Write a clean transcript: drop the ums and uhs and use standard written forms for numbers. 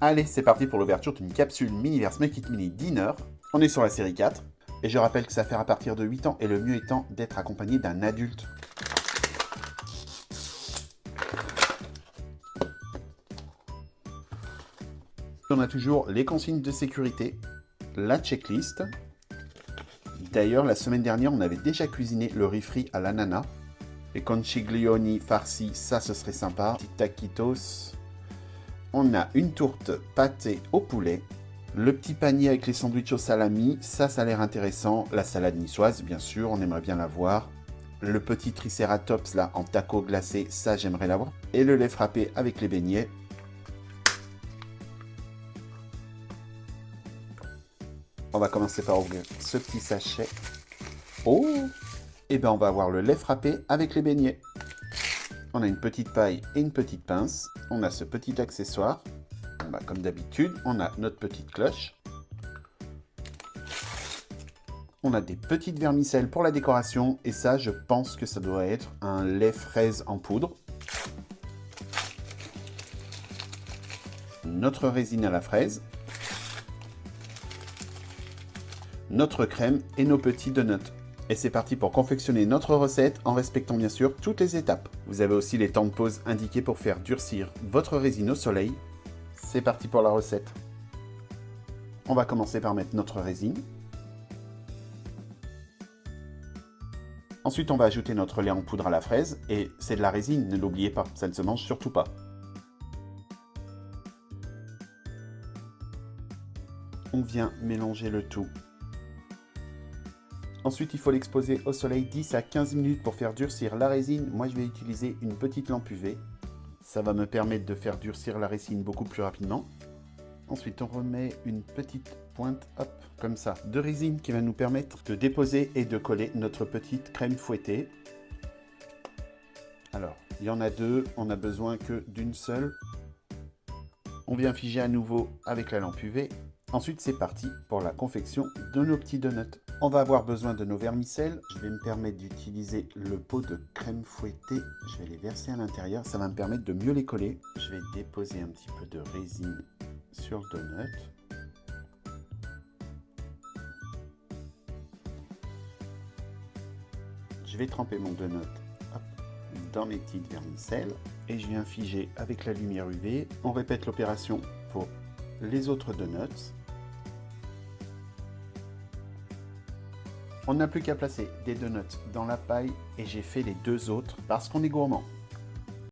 Allez, c'est parti pour l'ouverture d'une capsule Miniverse Make It Mini Dinner. On est sur la série 4. Et je rappelle que ça fait à partir de 8 ans et le mieux étant d'être accompagné d'un adulte. On a toujours les consignes de sécurité, la checklist. D'ailleurs, la semaine dernière, on avait déjà cuisiné le riz frit à l'ananas. Les conchiglioni farcis, ça ce serait sympa. Petit taquitos. On a une tourte pâtée au poulet. Le petit panier avec les sandwichs au salami, ça a l'air intéressant. La salade niçoise, bien sûr, on aimerait bien la voir. Le petit tricératops là en taco glacé, ça j'aimerais l'avoir. Et le lait frappé avec les beignets. On va commencer par ouvrir ce petit sachet. Oh! Et bien on va avoir le lait frappé avec les beignets. On a une petite paille et une petite pince. On a ce petit accessoire. Comme d'habitude, on a notre petite cloche. On a des petites vermicelles pour la décoration. Et ça, je pense que ça doit être un lait fraise en poudre. Notre résine à la fraise. Notre crème et nos petits donuts. Et c'est parti pour confectionner notre recette en respectant bien sûr toutes les étapes. Vous avez aussi les temps de pause indiqués pour faire durcir votre résine au soleil. C'est parti pour la recette. On va commencer par mettre notre résine. Ensuite, on va ajouter notre lait en poudre à la fraise. Et c'est de la résine, ne l'oubliez pas, ça ne se mange surtout pas. On vient mélanger le tout. Ensuite, il faut l'exposer au soleil 10 à 15 minutes pour faire durcir la résine. Moi, je vais utiliser une petite lampe UV. Ça va me permettre de faire durcir la résine beaucoup plus rapidement. Ensuite, on remet une petite pointe, hop, comme ça, de résine qui va nous permettre de déposer et de coller notre petite crème fouettée. Alors, il y en a deux, on n'a besoin que d'une seule. On vient figer à nouveau avec la lampe UV. Ensuite, c'est parti pour la confection de nos petits donuts. On va avoir besoin de nos vermicelles. Je vais me permettre d'utiliser le pot de crème fouettée. Je vais les verser à l'intérieur. Ça va me permettre de mieux les coller. Je vais déposer un petit peu de résine sur le donut. Je vais tremper mon donut dans mes petites vermicelles. Et je viens figer avec la lumière UV. On répète l'opération pour les autres donuts. On n'a plus qu'à placer des donuts dans la paille et j'ai fait les deux autres parce qu'on est gourmand.